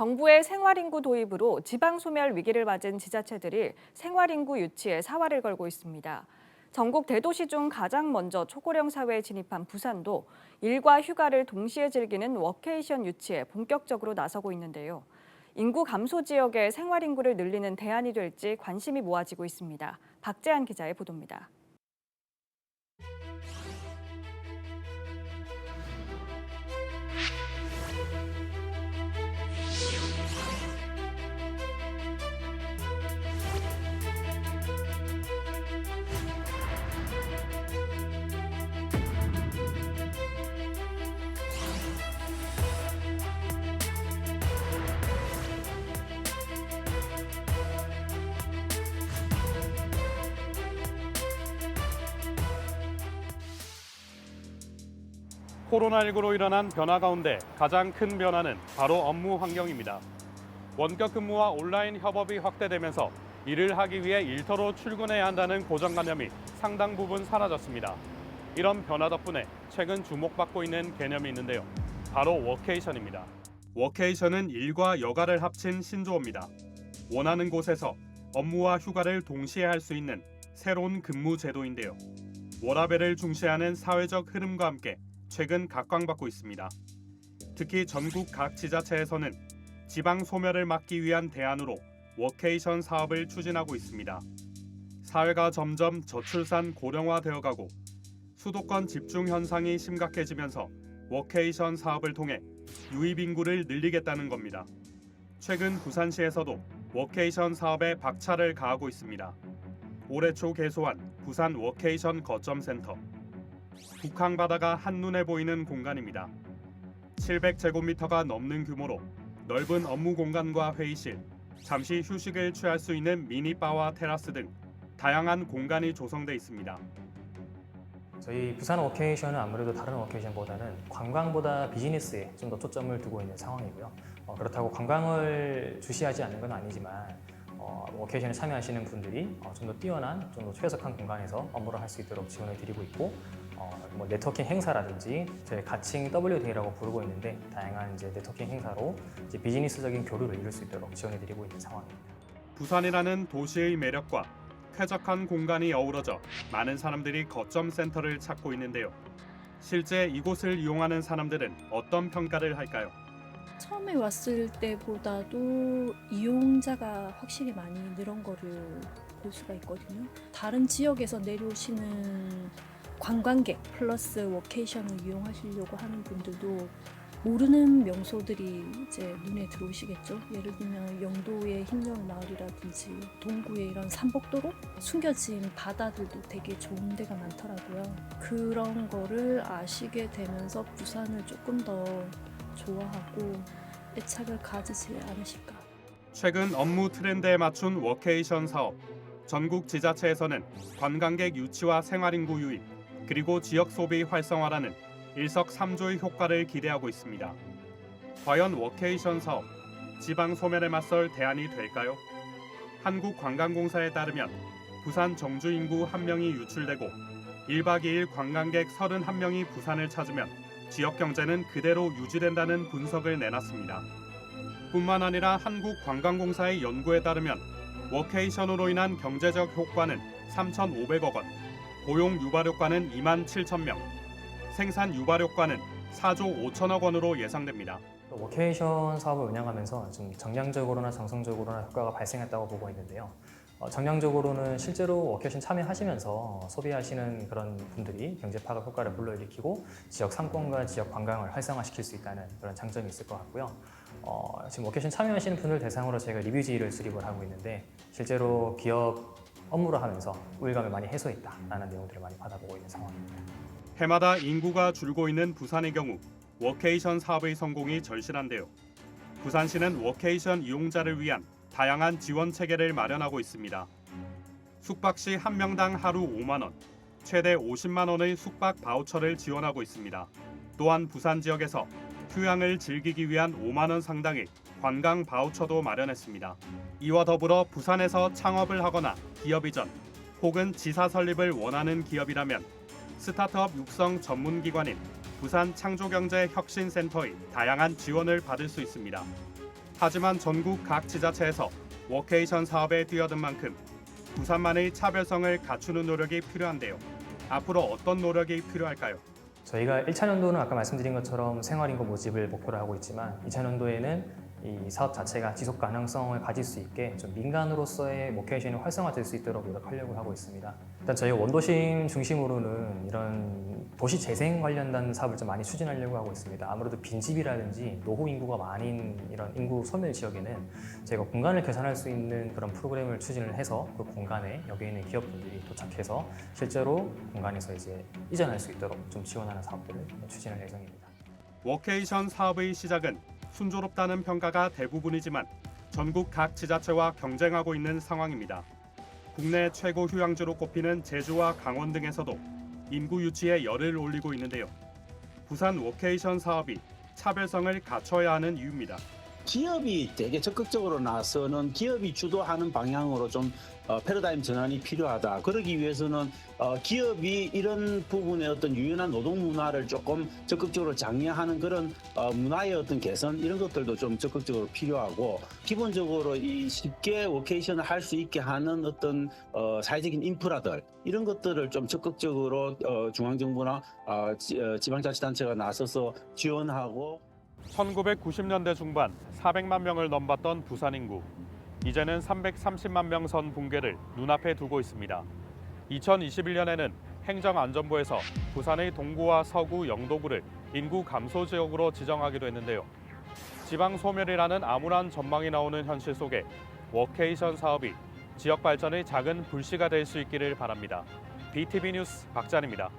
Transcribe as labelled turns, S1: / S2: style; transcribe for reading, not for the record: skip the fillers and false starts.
S1: 정부의 생활인구 도입으로 지방 소멸 위기를 맞은 지자체들이 생활인구 유치에 사활을 걸고 있습니다. 전국 대도시 중 가장 먼저 초고령 사회에 진입한 부산도 일과 휴가를 동시에 즐기는 워케이션 유치에 본격적으로 나서고 있는데요. 인구 감소 지역의 생활인구를 늘리는 대안이 될지 관심이 모아지고 있습니다. 박재한 기자의 보도입니다.
S2: 코로나19로 일어난 변화 가운데 가장 큰 변화는 바로 업무 환경입니다. 원격 근무와 온라인 협업이 확대되면서 일을 하기 위해 일터로 출근해야 한다는 고정관념이 상당 부분 사라졌습니다. 이런 변화 덕분에 최근 주목받고 있는 개념이 있는데요. 바로 워케이션입니다. 워케이션은 일과 여가를 합친 신조어입니다. 원하는 곳에서 업무와 휴가를 동시에 할 수 있는 새로운 근무 제도인데요. 워라밸을 중시하는 사회적 흐름과 함께 최근 각광받고 있습니다. 특히 전국 각 지자체에서는 지방 소멸을 막기 위한 대안으로 워케이션 사업을 추진하고 있습니다. 사회가 점점 저출산 고령화되어가고 수도권 집중 현상이 심각해지면서 워케이션 사업을 통해 유입 인구를 늘리겠다는 겁니다. 최근 부산시에서도 워케이션 사업에 박차를 가하고 있습니다. 올해 초 개소한 부산 워케이션 거점센터. 북한 바다가 한눈에 보이는 공간입니다. 700제곱미터가 넘는 규모로 넓은 업무 공간과 회의실, 잠시 휴식을 취할 수 있는 미니바와 테라스 등 다양한 공간이 조성돼 있습니다.
S3: 저희 부산 워케이션은 아무래도 다른 워케이션보다는 관광보다 비즈니스에 좀 더 초점을 두고 있는 상황이고요. 그렇다고 관광을 주시하지 않는 건 아니지만 워케이션에 참여하시는 분들이 좀 더 뛰어난, 좀 더 최적한 공간에서 업무를 할 수 있도록 지원을 드리고 있고, 네트워킹 행사라든지 저희 가칭 WDA라고 부르고 있는데 다양한 이제 네트워킹 행사로 이제 비즈니스적인 교류를 이룰 수 있도록 지원해 드리고 있는 상황입니다.
S2: 부산이라는 도시의 매력과 쾌적한 공간이 어우러져 많은 사람들이 거점 센터를 찾고 있는데요. 실제 이곳을 이용하는 사람들은 어떤 평가를 할까요?
S4: 처음에 왔을 때보다도 이용자가 확실히 많이 늘은 거를 볼 수가 있거든요. 다른 지역에서 내려오시는 관광객 플러스 워케이션을 이용하시려고 하는 분들도 모르는 명소들이 이제 눈에 들어오시겠죠. 예를 들면 영도의 흰여울 마을이라든지 동구의 이런 삼복도로 숨겨진 바다들도 되게 좋은 데가 많더라고요. 그런 거를 아시게 되면서 부산을 조금 더 좋아하고 애착을 가지지 않으실까.
S2: 최근 업무 트렌드에 맞춘 워케이션 사업. 전국 지자체에서는 관광객 유치와 생활인구 유입, 그리고 지역 소비 활성화라는 일석삼조의 효과를 기대하고 있습니다. 과연 워케이션 사업, 지방 소멸에 맞설 대안이 될까요? 한국관광공사에 따르면 부산 정주 인구 1명이 유출되고 1박 2일 관광객 31명이 부산을 찾으면 지역 경제는 그대로 유지된다는 분석을 내놨습니다. 뿐만 아니라 한국관광공사의 연구에 따르면 워케이션으로 인한 경제적 효과는 3,500억 원, 고용 유발 효과는 2만 7천 명, 생산 유발 효과는 4조 5천억 원으로 예상됩니다.
S3: 워케이션 사업을 운영하면서 좀 정량적으로나 정성적으로나 효과가 발생했다고 보고 있는데요. 정량적으로는 실제로 워케이션 참여하시면서 소비하시는 그런 분들이 경제 파급 효과를 불러일으키고 지역 상권과 지역 관광을 활성화시킬 수 있다는 그런 장점이 있을 것 같고요. 지금 워케이션 참여하시는 분들 대상으로 저희가 리뷰지를 수립을 하고 있는데 실제로 기업 업무를 하면서 우울감을 많이 해소했다라는 내용들을 많이 받아보고 있는 상황입니다.
S2: 해마다 인구가 줄고 있는 부산의 경우 워케이션 사업의 성공이 절실한데요. 부산시는 워케이션 이용자를 위한 다양한 지원 체계를 마련하고 있습니다. 숙박 시 한 명당 하루 5만 원, 최대 50만 원의 숙박 바우처를 지원하고 있습니다. 또한 부산 지역에서 휴양을 즐기기 위한 5만 원 상당의 관광 바우처도 마련했습니다. 이와 더불어 부산에서 창업을 하거나 기업 이전 혹은 지사 설립을 원하는 기업이라면 스타트업 육성 전문기관인 부산 창조경제혁신센터의 다양한 지원을 받을 수 있습니다. 하지만 전국 각 지자체에서 워케이션 사업에 뛰어든 만큼 부산만의 차별성을 갖추는 노력이 필요한데요. 앞으로 어떤 노력이 필요할까요?
S3: 저희가 1차 년도는 아까 말씀드린 것처럼 생활인구 모집을 목표로 하고 있지만 2차 년도에는 이 사업 자체가 지속 가능성을 가질 수 있게 좀 민간으로서의 워케이션이 활성화될 수 있도록 노력하려고 하고 있습니다. 일단 저희 원도심 중심으로는 이런 도시 재생 관련된 사업을 좀 많이 추진하려고 하고 있습니다. 아무래도 빈집이라든지 노후 인구가 많은 이런 인구 소멸 지역에는 저희가 공간을 개선할 수 있는 그런 프로그램을 추진을 해서 그 공간에 여기 있는 기업분들이 도착해서 실제로 공간에서 이제 이전할 수 있도록 좀 지원하는 사업들을 추진할 예정입니다.
S2: 워케이션 사업의 시작은 순조롭다는 평가가 대부분이지만 전국 각 지자체와 경쟁하고 있는 상황입니다. 국내 최고 휴양지로 꼽히는 제주와 강원 등에서도 인구 유치에 열을 올리고 있는데요. 부산 워케이션 사업이 차별성을 갖춰야 하는 이유입니다.
S5: 기업이 되게 적극적으로 나서는 기업이 주도하는 방향으로 좀 패러다임 전환이 필요하다. 그러기 위해서는 기업이 이런 부분의 어떤 유연한 노동 문화를 조금 적극적으로 장려하는 그런 문화의 어떤 개선 이런 것들도 좀 적극적으로 필요하고 기본적으로 이 쉽게 워케이션을 할 수 있게 하는 어떤 사회적인 인프라들 이런 것들을 좀 적극적으로 중앙정부나 지방자치단체가 나서서 지원하고
S2: 1990년대 중반 400만 명을 넘봤던 부산 인구. 이제는 330만 명 선 붕괴를 눈앞에 두고 있습니다. 2021년에는 행정안전부에서 부산의 동구와 서구 영도구를 인구 감소 지역으로 지정하기도 했는데요. 지방 소멸이라는 암울한 전망이 나오는 현실 속에 워케이션 사업이 지역 발전의 작은 불씨가 될 수 있기를 바랍니다. BTV 뉴스 박찬입니다.